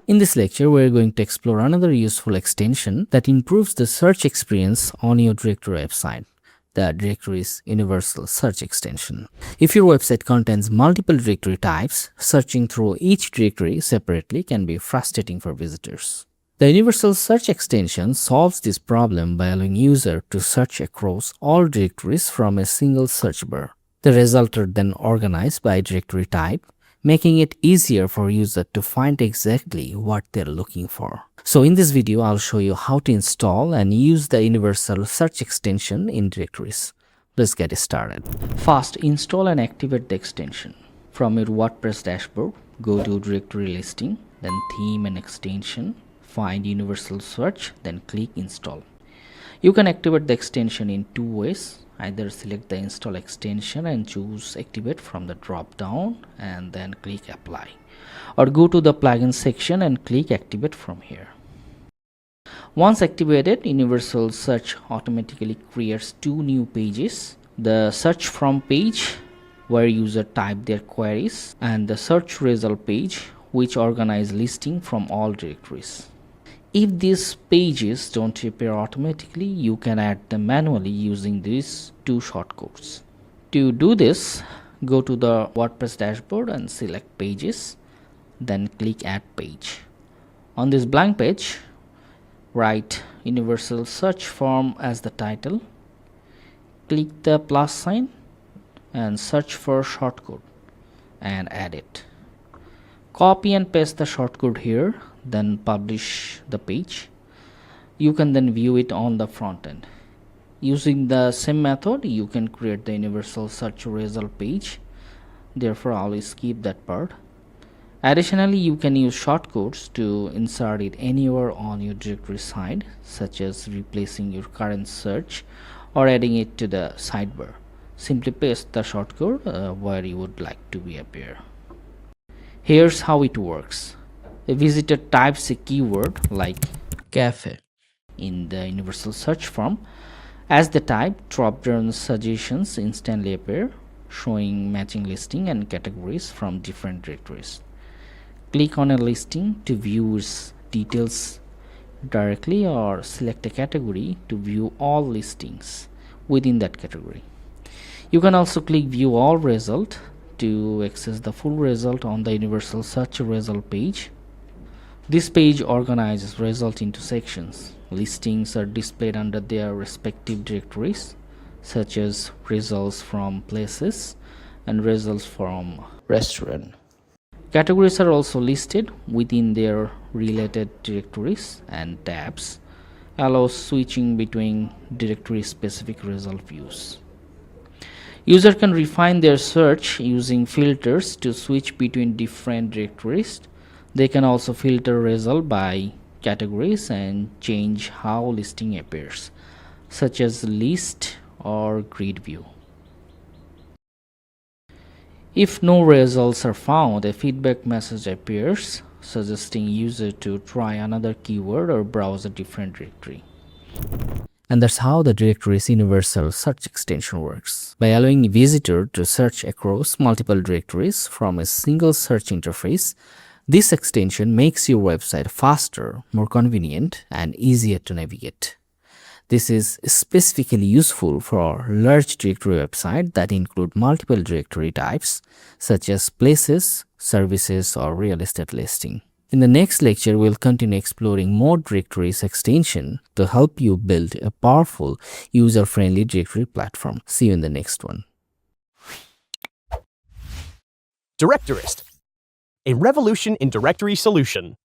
In this lecture, we are going to explore another useful extension that improves the search experience on your directory website, the Directories Universal Search extension. If your website contains multiple directory types, searching through each directory separately can be frustrating for visitors. The Universal Search extension solves this problem by allowing user to search across all directories from a single search bar. The results are then organized by directory type, making it easier for user to find exactly what they're looking for. So in this video, I'll show you how to install and use the Universal Search extension in directories. Let's get started. First, install and activate the extension. From your WordPress dashboard, go to Directory Listing, then Theme and Extension, find Universal Search, then click Install. You can activate the extension in two ways. Either select the install extension and choose activate from the drop down and then click apply, or go to the plugin section and click activate from here. Once activated, Universal Search automatically creates two new pages: the search from page where user type their queries, and the search result page which organize listing from all directories. If these pages don't appear automatically, you can add them manually using these two shortcuts. To do this, go to the WordPress dashboard and select Pages, then click Add Page. On this blank page, write Universal Search Form as the title. Click the plus sign and search for shortcode and add it. Copy and paste the shortcode here, then publish the page. You can then view it on the front end. Using the same method, you can create the Universal Search result page. Therefore, I'll skip that part. Additionally, you can use shortcodes to insert it anywhere on your directory side, such as replacing your current search or adding it to the sidebar. Simply paste the shortcode where you would like to appear. Here's how it works. A visitor types a keyword like cafe in the Universal Search form. As the type, drop-down suggestions instantly appear, showing matching listing and categories from different directories. Click on a listing to view its details directly, or select a category to view all listings within that category. You can also click View All Result to access the full result on the Universal Search result page. This page organizes results into sections. Listings are displayed under their respective directories, such as results from places and results from restaurant. Categories are also listed within their related directories, and tabs allow switching between directory-specific result views. User can refine their search using filters to switch between different directories. They can also filter result by categories and change how listing appears, such as list or grid view. If no results are found, a feedback message appears suggesting user to try another keyword or browse a different directory. And that's how the Directories Universal Search extension works. By allowing a visitor to search across multiple directories from a single search interface, this extension makes your website faster, more convenient, and easier to navigate. This is specifically useful for large directory websites that include multiple directory types, such as places, services, or real estate listing. In the next lecture, we'll continue exploring more directories extension to help you build a powerful, user-friendly directory platform. See you in the next one. Directorist, a revolution in directory solution.